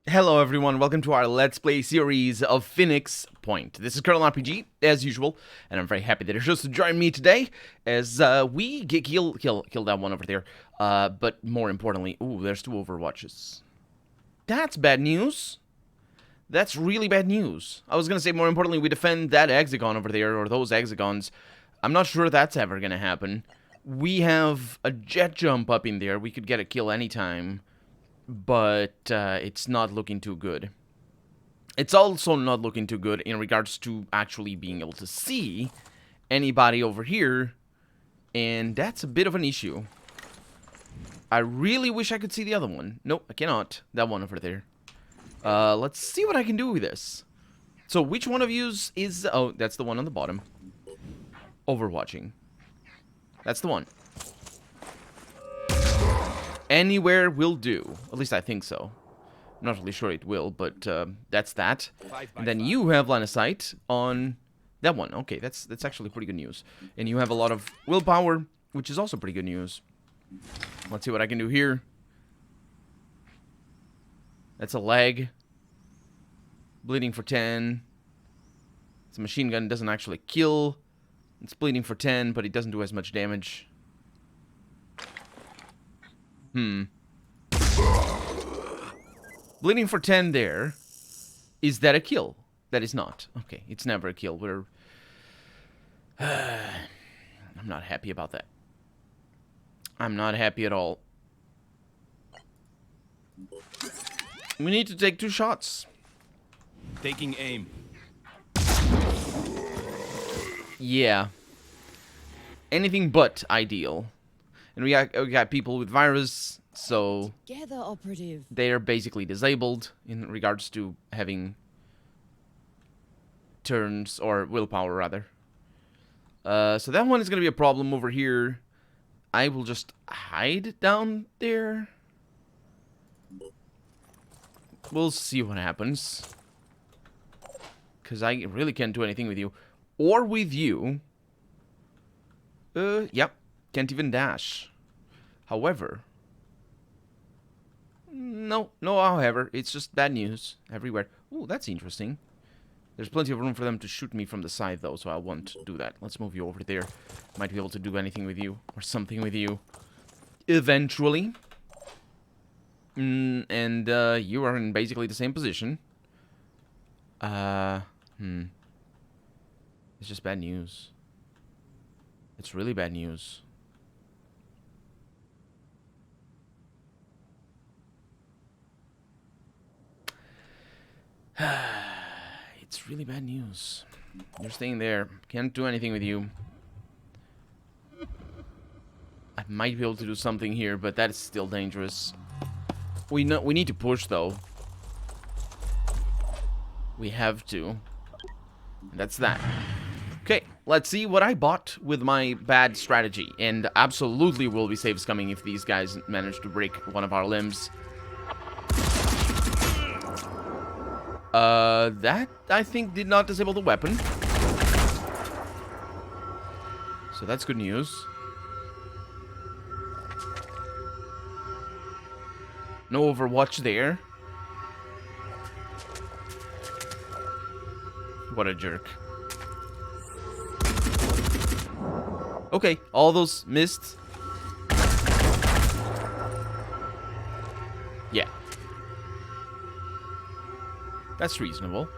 Hello everyone, welcome to our Let's Play series of Phoenix Point. This is Colonel RPG, as usual, and I'm very happy that you're chose to join me today as we kill that one over there. But more importantly, ooh, there's 2 Overwatches. That's bad news. That's really bad news. I was gonna say more importantly, we defend that hexagon over there, or those hexagons. I'm not sure that's ever gonna happen. We have a jet jump up in there. We could get a kill anytime. But it's not looking too good. It's also not looking too good in regards to actually being able to see anybody over here, and that's a bit of an issue. I really wish I could see the other one. Nope, I cannot. That one over there. Let's see what I can do with this. So which one of yous is... Oh, that's the one on the bottom. Overwatching. That's the one. Anywhere will do. At least I think so. I'm not really sure it will, but that's that. And then you have line of sight on that one. Okay, that's actually pretty good news. And you have a lot of willpower, which is also pretty good news. Let's see what I can do here. That's a leg. Bleeding for 10. It's a machine gun, doesn't actually kill. It's bleeding for 10, but it doesn't do as much damage. Bleeding for 10 there. Is that a kill? That is not. Okay, it's never a kill. We're... I'm not happy about that. I'm not happy at all. We need to take 2 shots. Taking aim. Yeah. Anything but ideal. And we got people with virus, so Together, operative. they are basically disabled in regards to having turns, or willpower rather. So that one is going to be a problem over here. I will just hide down there. We'll see what happens. Because I really can't do anything with you. Or with you. Yep. Can't even dash. However. No, however. It's just bad news everywhere. Ooh, that's interesting. There's plenty of room for them to shoot me from the side, though, so I won't do that. Let's move you over there. Might be able to do anything with you, or something with you. Eventually. And you are in basically the same position. It's just bad news. It's really bad news. It's really bad news. You're staying there. Can't do anything with you. I might be able to do something here, but that is still dangerous. We need to push, though. We have to. That's that. Okay, let's see what I bought with my bad strategy. And absolutely will be saves coming if these guys manage to break one of our limbs. That, I think, did not disable the weapon. So that's good news. No Overwatch there. What a jerk. Okay, all those missed. Yeah. That's reasonable.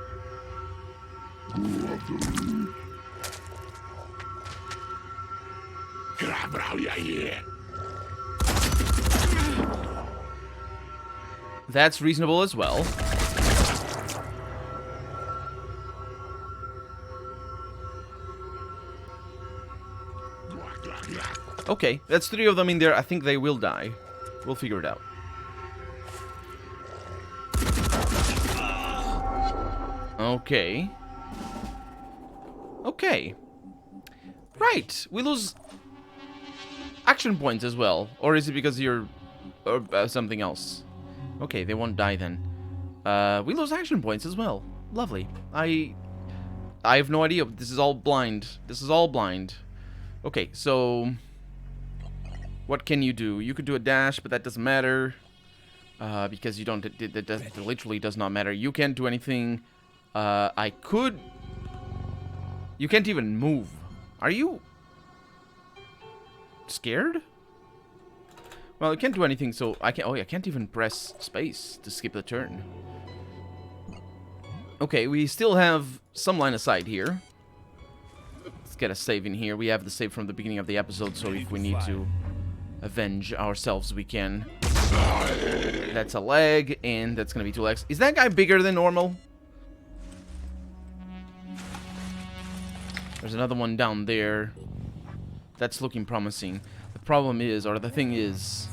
That's reasonable as well. Okay, that's 3 of them in there. I think they will die. We'll figure it out. Okay. Okay. Right, we lose action points as well. Or is it because you're... or something else? Okay, they won't die then. We lose action points as well. Lovely. I have no idea. This is all blind. This is all blind. Okay, so... what can you do? You could do a dash, but that doesn't matter. Because you don't, that literally does not matter. You can't do anything. I could... You can't even move. Are you... scared? Well, I can't do anything, so I can't... Oh, yeah, I can't even press space to skip the turn. Okay, we still have some line of sight here. Let's get a save in here. We have the save from the beginning of the episode, so if we need to avenge ourselves, we can. That's a leg, and that's gonna be 2 legs. Is that guy bigger than normal? There's another one down there. That's looking promising. The problem is, or the thing is,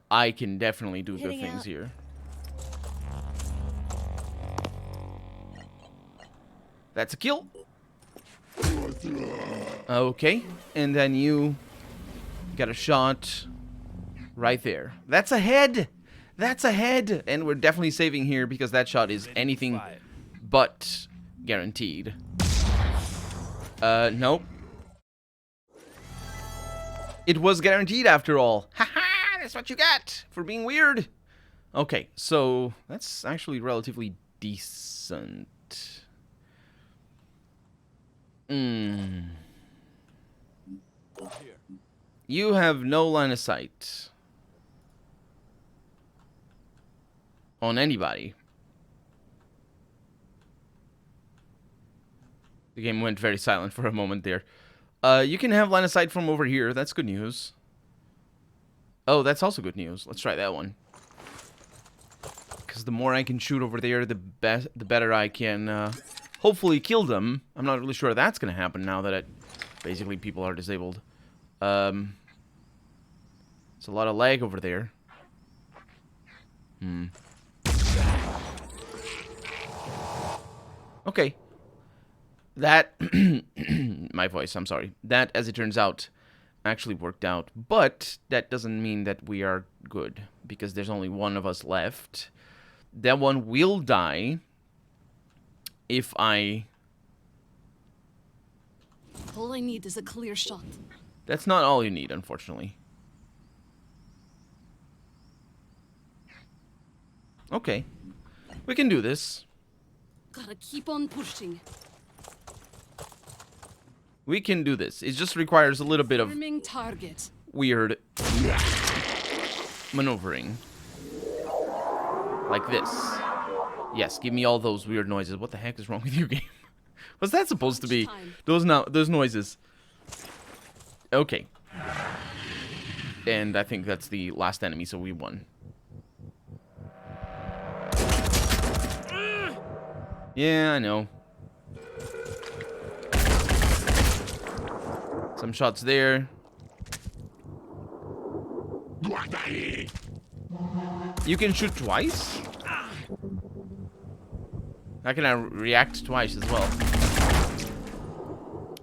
I can definitely do good things here. That's a kill. Okay, and then you got a shot right there. That's a head. That's a head, and we're definitely saving here because that shot is anything but guaranteed. Nope. It was guaranteed after all. Haha, that's what you got for being weird. Okay, so that's actually relatively decent. You have no line of sight on anybody. The game went very silent for a moment there. You can have line of sight from over here. That's good news. Oh, that's also good news. Let's try that one. Because the more I can shoot over there, the better I can hopefully kill them. I'm not really sure that's going to happen now that basically people are disabled. There's a lot of lag over there. Okay. That, my voice, I'm sorry. That, as it turns out, actually worked out. But that doesn't mean that we are good, because there's only one of us left. That one will die if I... All I need is a clear shot. That's not all you need, unfortunately. Okay. We can do this. Gotta keep on pushing. We can do this. It just requires a little bit of Target. weird maneuvering. Like this. Yes, give me all those weird noises. What the heck is wrong with you, game? What's that supposed to be? Those noises. Okay. And I think that's the last enemy, so we won. Yeah, I know. Some shots there. You can shoot twice? How can I react twice as well?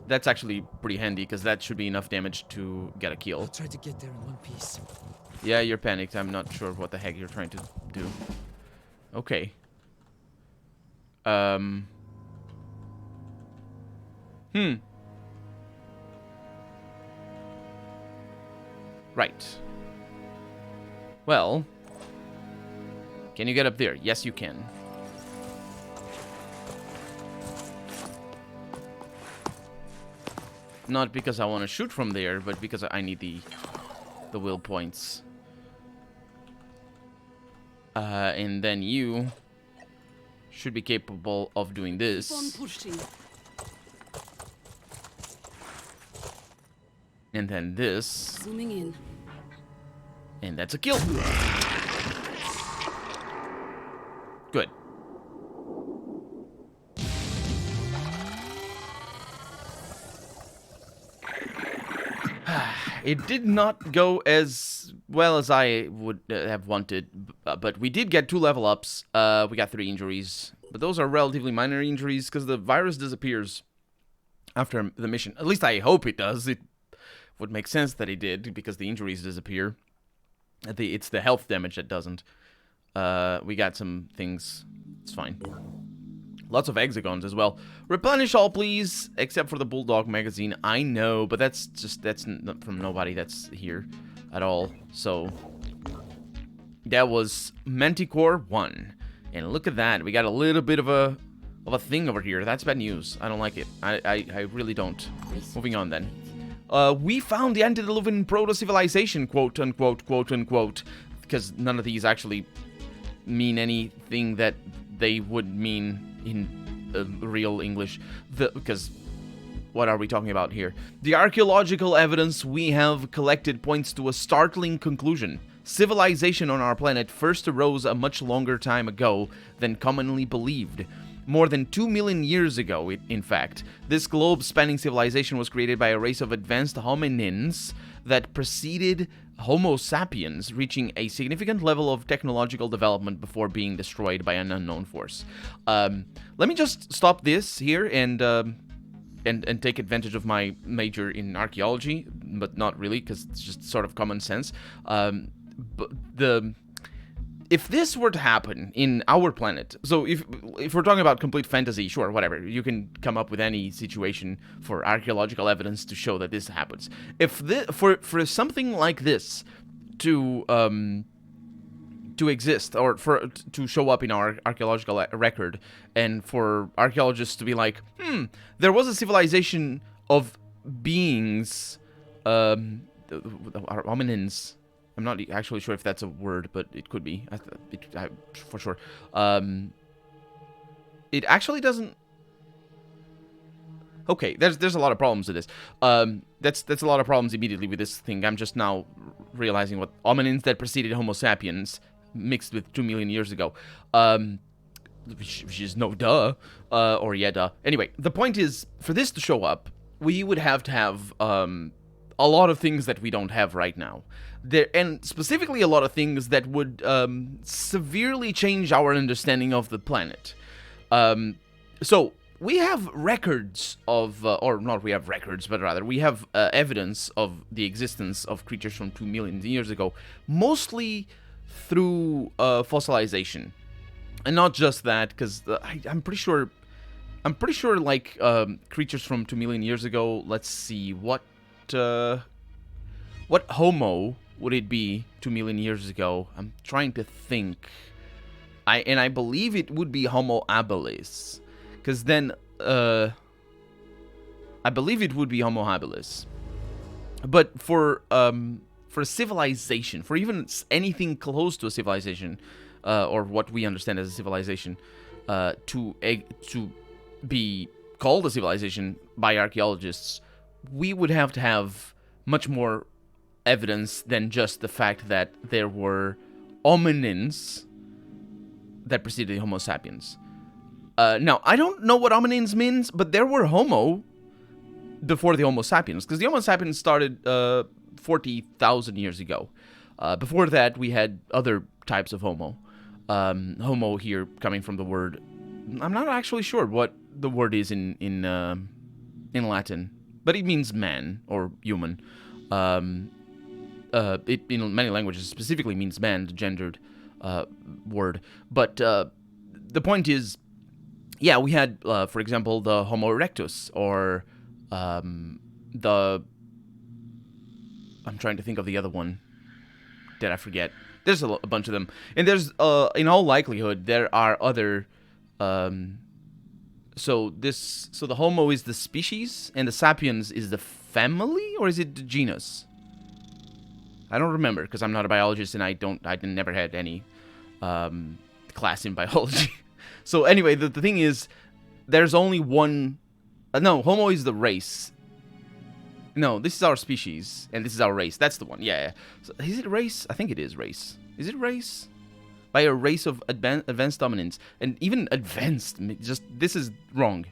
That's actually pretty handy, because that should be enough damage to get a kill. I'll try to get there in one piece. Yeah, you're panicked. I'm not sure what the heck you're trying to do. Okay. Right. Well, can you get up there? Yes, you can. Not because I want to shoot from there, but because I need the will points. And then you should be capable of doing this. Keep on pushing. And then this. Zooming in. And that's a kill. Good. It did not go as well as I would have wanted, but we did get 2 level ups. We got 3 injuries, but those are relatively minor injuries because the virus disappears after the mission. At least I hope it does. It would make sense that it did because the injuries disappear. It's the health damage that doesn't. We got some things. It's fine. Lots of hexagons as well. Replenish all, please, except for the Bulldog magazine. I know, but that's not from nobody that's here. at all. So that was Manticore 1. And look at that. We got a little bit of a thing over here. That's bad news. I don't like it. I really don't. Moving on then. We found the antediluvian proto-civilization, quote unquote, because none of these actually mean anything that they would mean in real English. Because what are we talking about here? The archaeological evidence we have collected points to a startling conclusion. Civilization on our planet first arose a much longer time ago than commonly believed. More than 2 million years ago, in fact. This globe-spanning civilization was created by a race of advanced hominins that preceded Homo sapiens, reaching a significant level of technological development before being destroyed by an unknown force. Let me just stop this here and take advantage of my major in archaeology, but not really, because it's just sort of common sense. If this were to happen in our planet, so if we're talking about complete fantasy, sure, whatever, you can come up with any situation for archaeological evidence to show that this happens. If for something like this to exist, or to show up in our archaeological record, and for archaeologists to be like, there was a civilization of beings, hominins. I'm not actually sure if that's a word, but it could be, for sure. It actually doesn't. Okay, there's a lot of problems with this. That's a lot of problems immediately with this thing. I'm just now realizing what hominins that preceded Homo sapiens mixed with 2 million years ago, which is no duh, or yeah duh. Anyway, the point is, for this to show up, we would have to have a lot of things that we don't have right now. And specifically a lot of things that would severely change our understanding of the planet. So we have records of, or not we have records, but rather we have evidence of the existence of creatures from 2 million years ago, mostly through fossilization. And not just that, because I'm pretty sure like creatures from 2 million years ago, let's see, what Homo would it be 2 million years ago? I'm trying to think. I believe it would be Homo habilis, because then I believe it would be Homo habilis. But for civilization, for even anything close to a civilization, or what we understand as a civilization, to be called a civilization by archaeologists, we would have to have much more evidence than just the fact that there were hominins that preceded Homo sapiens. Now, I don't know what hominins means, but there were Homo before the Homo sapiens, because the Homo sapiens started 40,000 years ago. Before that, we had other types of Homo. Homo here coming from the word, I'm not actually sure what the word is in Latin, but it means man or human. It in many languages specifically means man, the gendered word. But the point is, yeah, we had, for example, the Homo erectus, or I'm trying to think of the other one. Did I forget? There's a bunch of them, and there's in all likelihood there are other. So the Homo is the species, and the Sapiens is the family, or is it the genus? I don't remember, because I'm not a biologist, and I never had any class in biology. So anyway, the thing is, there's only one. No, Homo is the race. No, this is our species, and this is our race. That's the one. Yeah. So, is it race? I think it is race. Is it race? By a race of advanced dominants, and even advanced. Just this is wrong.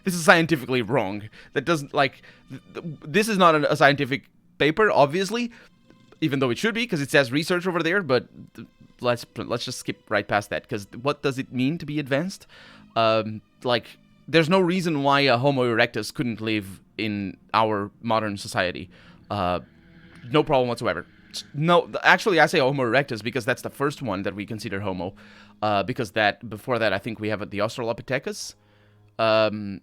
This is scientifically wrong. That doesn't like. This is not a scientific paper, obviously, even though it should be, because it says research over there. But let's just skip right past that, because what does it mean to be advanced? Like, there's no reason why a Homo erectus couldn't live in our modern society. No problem whatsoever. No, actually, I say Homo erectus because that's the first one that we consider Homo. Because before that, I think we have the Australopithecus. And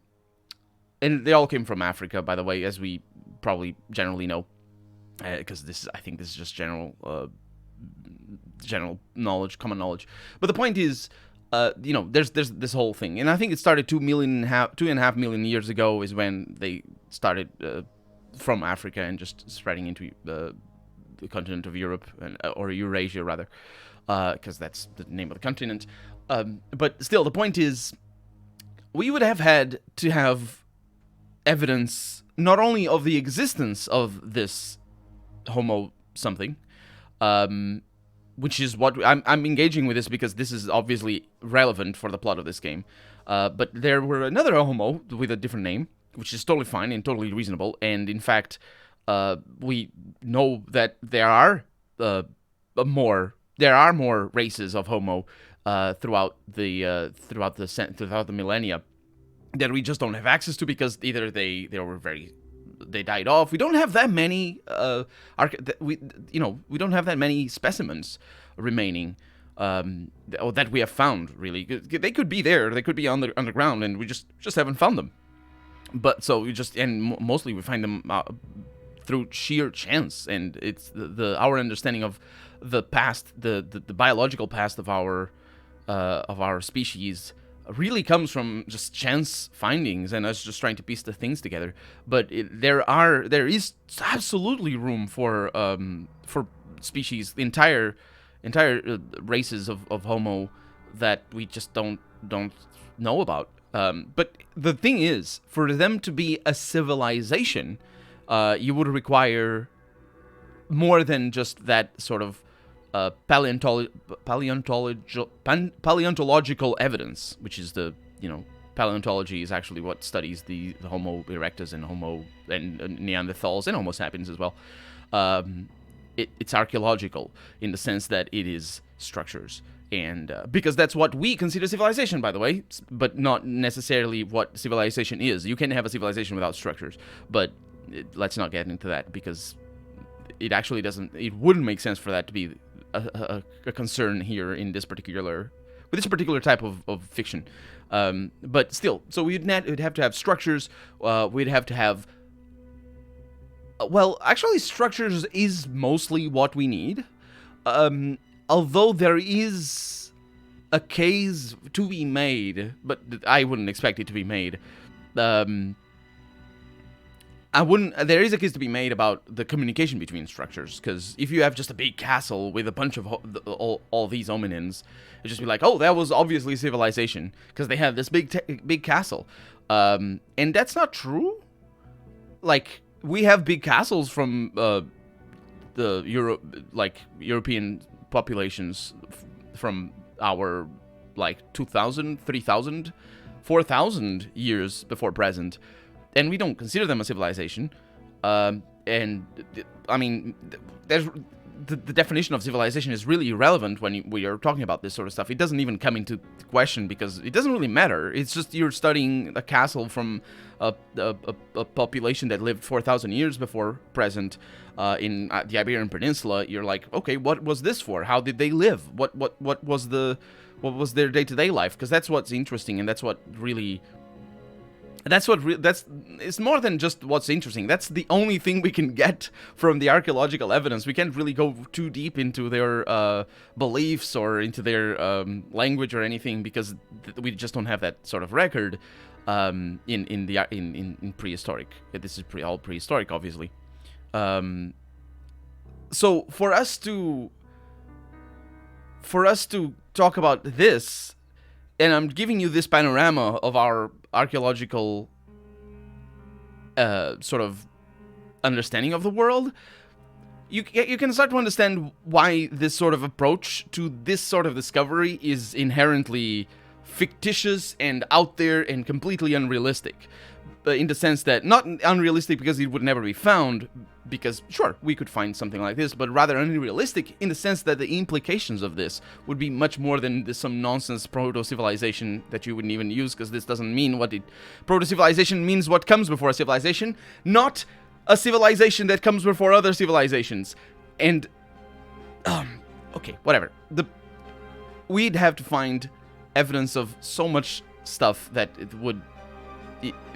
they all came from Africa, by the way, as we probably generally know. because I think this is just general knowledge, common knowledge. But the point is, there's this whole thing, and I think it started 2.5 million years ago is when they started from Africa and just spreading into the continent of Europe or Eurasia rather, because that's the name of the continent. But still, the point is, we would have had to have evidence not only of the existence of this Homo something, which is what I'm engaging with this because this is obviously relevant for the plot of this game. But there were another Homo with a different name, which is totally fine and totally reasonable. And in fact, we know that there are more races of Homo throughout the millennia that we just don't have access to because either they died off. We don't have that many we don't have that many specimens remaining that we have found, really. They could be there, they could be underground, and we just haven't found them. But so mostly we find them through sheer chance, and it's our understanding of the past, the biological past of our species really comes from just chance findings and us just trying to piece the things together. But there is absolutely room for species, entire races of Homo that we just don't know about. But the thing is, for them to be a civilization, you would require more than just that sort of paleontological evidence, which is paleontology is actually what studies the Homo erectus and Neanderthals and Homo sapiens as well. It's archaeological in the sense that it is structures, and because that's what we consider civilization, by the way, but not necessarily what civilization is. You can have a civilization without structures, but let's not get into that because it wouldn't make sense for that to be a concern here with this particular type of fiction. But still, so we'd have to have structures. We'd have to have. Well, actually, structures is mostly what we need. Although there is a case to be made, but I wouldn't expect it to be made. There is a case to be made about the communication between structures, because if you have just a big castle with a bunch of all these hominins, it'd just be like, oh, that was obviously civilization, because they have this big castle. And that's not true. Like, we have big castles from the European populations from our 2,000, 3,000, 4,000 years before present. And we don't consider them a civilization. And, I mean, there's the definition of civilization is really irrelevant when we are talking about this sort of stuff. It doesn't even come into question because it doesn't really matter. It's just you're studying a castle from a population that lived 4,000 years before present in the Iberian Peninsula. You're like, okay, what was this for? How did they live? What was their day-to-day life? Because that's what's interesting, and that's what really... it's more than just what's interesting. That's the only thing we can get from the archaeological evidence. We can't really go too deep into their beliefs or into their language or anything because we just don't have that sort of record in prehistoric. This is all prehistoric, obviously. So for us to talk about this, and I'm giving you this panorama of our archaeological sort of understanding of the world, you can start to understand why this sort of approach to this sort of discovery is inherently fictitious and out there and completely unrealistic. In the sense that, not unrealistic because it would never be found, because sure, we could find something like this, but rather unrealistic in the sense that the implications of this would be much more than some nonsense proto-civilization that you wouldn't even use, because this doesn't mean what it... Proto-civilization means what comes before a civilization, not a civilization that comes before other civilizations. And... okay, whatever. We'd have to find evidence of so much stuff that it would...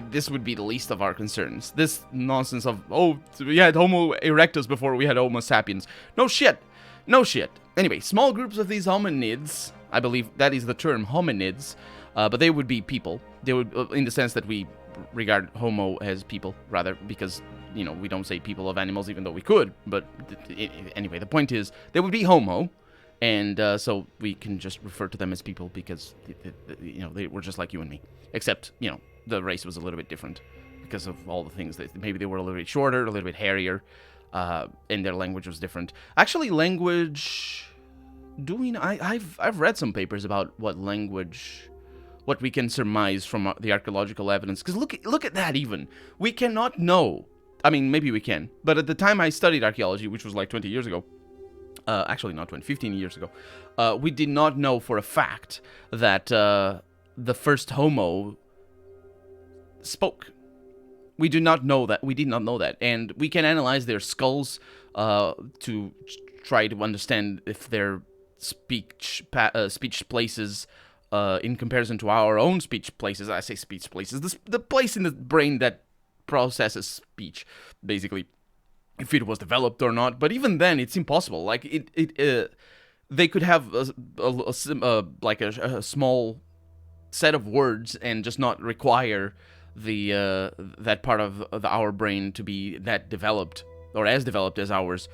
this would be the least of our concerns. This nonsense of, oh, we had Homo erectus before we had Homo sapiens. No shit. No shit. Anyway, small groups of these hominids, I believe that is the term, hominids, but they would be people. They would, in the sense that we regard Homo as people, rather, because, you know, we don't say people of animals, even though we could. But anyway, the point is, they would be Homo, and so we can just refer to them as people because, you know, they were just like you and me. Except, you know, the race was a little bit different because of all the things that maybe they were a little bit shorter, a little bit hairier, and their language was different. Actually, language... I've read some papers about what we can surmise from the archaeological evidence. Because look at that even. We cannot know. I mean, maybe we can. But at the time I studied archaeology, which was like 20 years ago, actually not 20, 15 years ago, we did not know for a fact that the first Homo spoke. We do not know that. We did not know that. And we can analyze their skulls to try to understand if their speech places in comparison to our own speech places. I say speech places. The place in the brain that processes speech, basically, if it was developed or not. But even then, it's impossible. Like they could have like a small set of words and just not require the that part of our brain to be that developed or as developed as ours.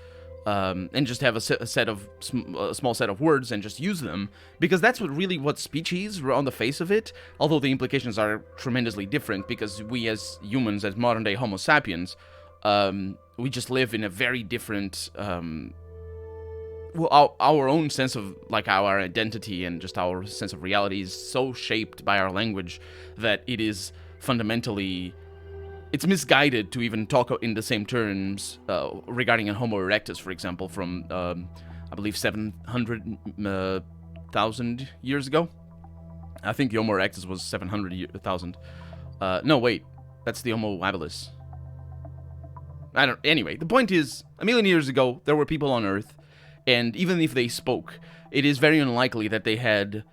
And just have a small set of words and just use them, because that's what speech is on the face of it, although the implications are tremendously different, because we as humans, as modern day Homo sapiens, we just live in a very different, our own sense of, like, our identity and just our sense of reality is so shaped by our language that it is fundamentally... It's misguided to even talk in the same terms regarding a Homo erectus, for example, from, I believe, 700,000 years ago. I think the Homo erectus was 700,000. No, wait. That's the Homo habilis. Anyway, the point is, a million years ago, there were people on Earth, and even if they spoke, it is very unlikely that they had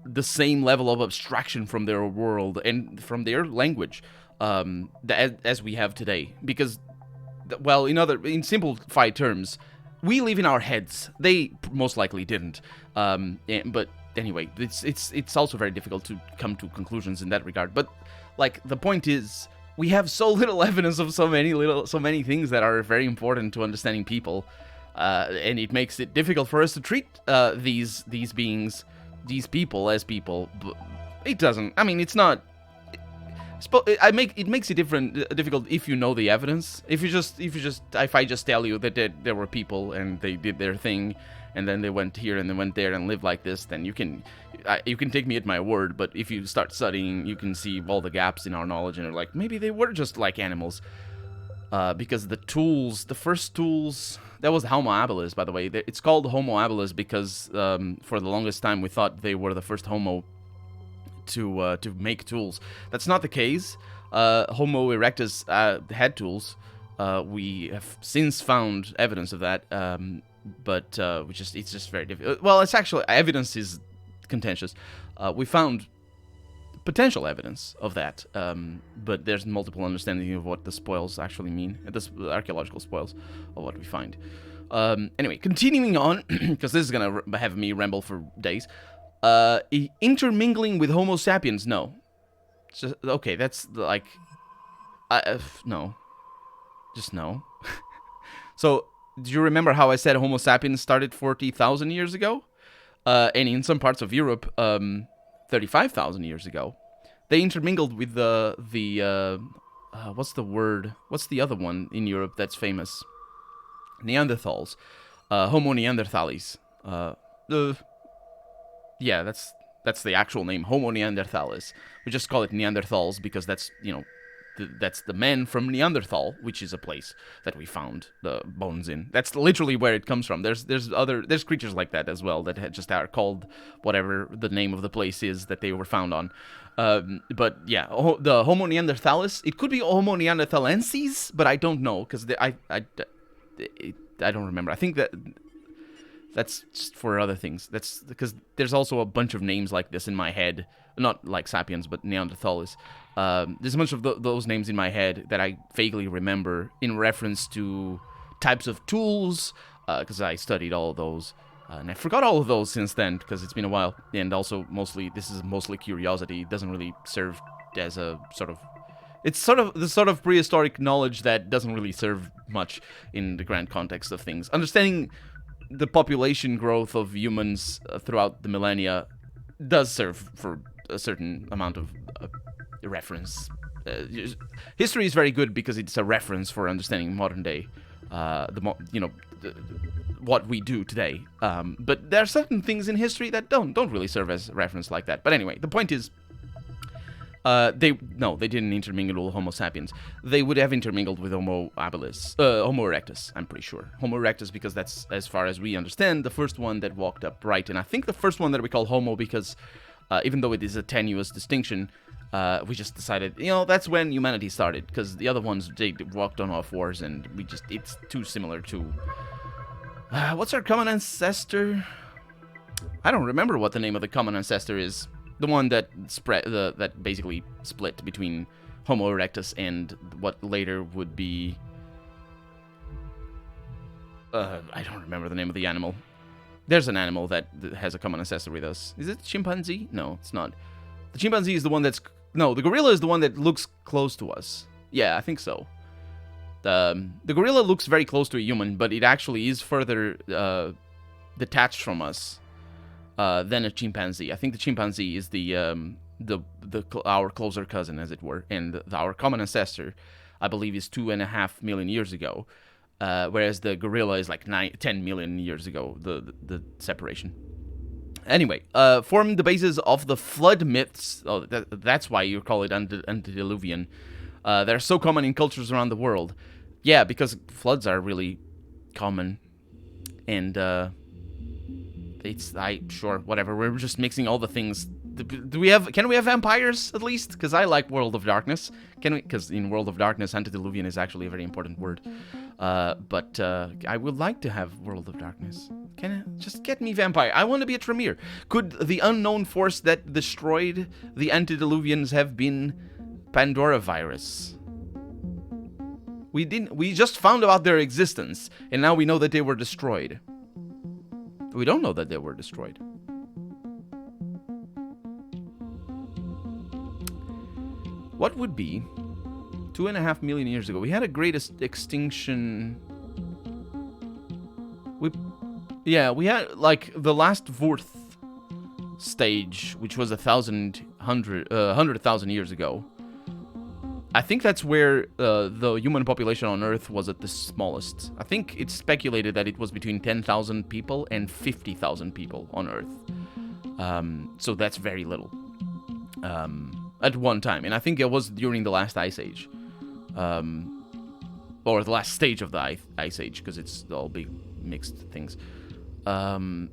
the same level of abstraction from their world and from their language as we have today, because, well, in simplified terms, we live in our heads. They most likely didn't. But anyway, it's also very difficult to come to conclusions in that regard. But, like, the point is, we have so little evidence of so many things that are very important to understanding people, and it makes it difficult for us to treat these beings, these people, as people. But it doesn't. I mean, it's not. It makes it difficult if you know the evidence. If I just tell you that there were people and they did their thing, and then they went here and they went there and lived like this, then you can take me at my word. But if you start studying, you can see all the gaps in our knowledge, and you're like, maybe they were just like animals. Because the first tools, that was Homo habilis, by the way. It's called Homo habilis because for the longest time we thought they were the first Homo to make tools. That's not the case. Homo erectus had tools. We have since found evidence of that, but it's just very difficult. Well, it's actually, evidence is contentious. We found potential evidence of that, but there's multiple understanding of what the spoils actually mean, the archaeological spoils of what we find. Anyway, continuing on, because this is gonna have me ramble for days. Intermingling with Homo sapiens, no. Just, okay, that's like, no. Just no. So, do you remember how I said Homo sapiens started 40,000 years ago? And in some parts of Europe, 35,000 years ago. They intermingled with the what's the word? What's the other one in Europe that's famous? Neanderthals. Homo neanderthalis. Yeah, that's the actual name, Homo neanderthalis. We just call it Neanderthals because that's, that's the men from Neanderthal, which is a place that we found the bones in. That's literally where it comes from. There's creatures like that as well that just are called whatever the name of the place is that they were found on. But yeah, the Homo neanderthalis, it could be Homo neanderthalensis, but I don't know because I don't remember. I think that That's just for other things. That's because there's also a bunch of names like this in my head. Not like Sapiens, but Neanderthalis. There's a bunch of those names in my head that I vaguely remember in reference to types of tools, because I studied all of those. And I forgot all of those since then, because it's been a while. And also, this is mostly curiosity. It doesn't really serve as a sort of... It's sort of the sort of prehistoric knowledge that doesn't really serve much in the grand context of things. Understanding the population growth of humans throughout the millennia does serve for a certain amount of reference. History is very good because it's a reference for understanding modern day, what we do today. But there are certain things in history that don't really serve as reference like that. But anyway, the point is, they didn't intermingle with Homo sapiens. They would have intermingled with Homo erectus, I'm pretty sure. Homo erectus because that's, as far as we understand, the first one that walked upright. And I think the first one that we call Homo because, even though it is a tenuous distinction, we just decided, that's when humanity started. Because the other ones, they walked on all fours, and it's too similar to... what's our common ancestor? I don't remember what the name of the common ancestor is. The one that that basically split between Homo erectus and what later would be... I don't remember the name of the animal. There's an animal that has a common ancestor with us. Is it chimpanzee? No, it's not. The chimpanzee is the one that's... No, the gorilla is the one that looks close to us. Yeah, I think so. The gorilla looks very close to a human, but it actually is further detached from us than a chimpanzee. I think the chimpanzee is our closer cousin, as it were, and our common ancestor, I believe, is 2.5 million years ago, whereas the gorilla is like 10 million years ago. The separation. Anyway, forming the basis of the flood myths. Oh, that's why you call it antediluvian. They're so common in cultures around the world. Yeah, because floods are really common, and sure, whatever. We're just mixing all the things. Can we have vampires at least? Because I like World of Darkness. Can we? Because in World of Darkness, antediluvian is actually a very important word. But I would like to have World of Darkness. Can I just get me vampire? I want to be a Tremere. Could the unknown force that destroyed the antediluvians have been Pandora virus? We just found about their existence, and now we know that they were destroyed. We don't know that they were destroyed. What would be 2.5 million years ago? We had a great extinction. We had like the last fourth stage, which was 100,000 years ago. I think that's where the human population on Earth was at the smallest. I think it's speculated that it was between 10,000 people and 50,000 people on Earth. So that's very little at one time. And I think it was during the last ice age. Or the last stage of the ice age, because it's all big mixed things. But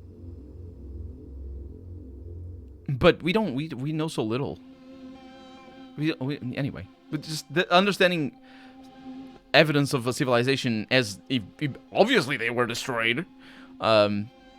we know so little. Anyway. But just understanding evidence of a civilization as obviously they were destroyed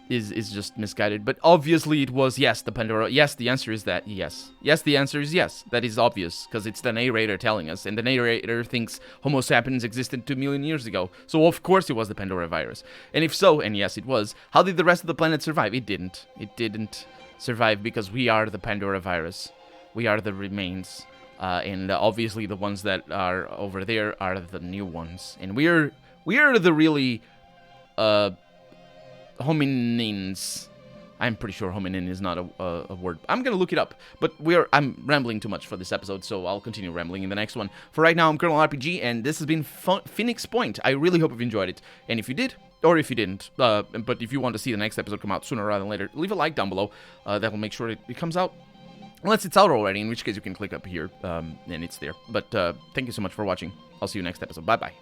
is just misguided. But obviously it was, yes, the Pandora. Yes, the answer is that. Yes. Yes, the answer is yes. That is obvious because it's the narrator telling us. And the narrator thinks Homo sapiens existed 2 million years ago. So of course it was the Pandora virus. And if so, and yes, it was, how did the rest of the planet survive? It didn't. It didn't survive because we are the Pandora virus. We are the remains. And obviously the ones that are over there are the new ones. And we are the really hominins. I'm pretty sure hominin is not a word. I'm gonna look it up. But I'm rambling too much for this episode, so I'll continue rambling in the next one. For right now, I'm Colonel RPG, and this has been Phoenix Point. I really hope you've enjoyed it. And if you did, or if you didn't, but if you want to see the next episode come out sooner rather than later, leave a like down below. That will make sure it comes out. Unless it's out already, in which case you can click up here, and it's there. But thank you so much for watching. I'll see you next episode. Bye-bye.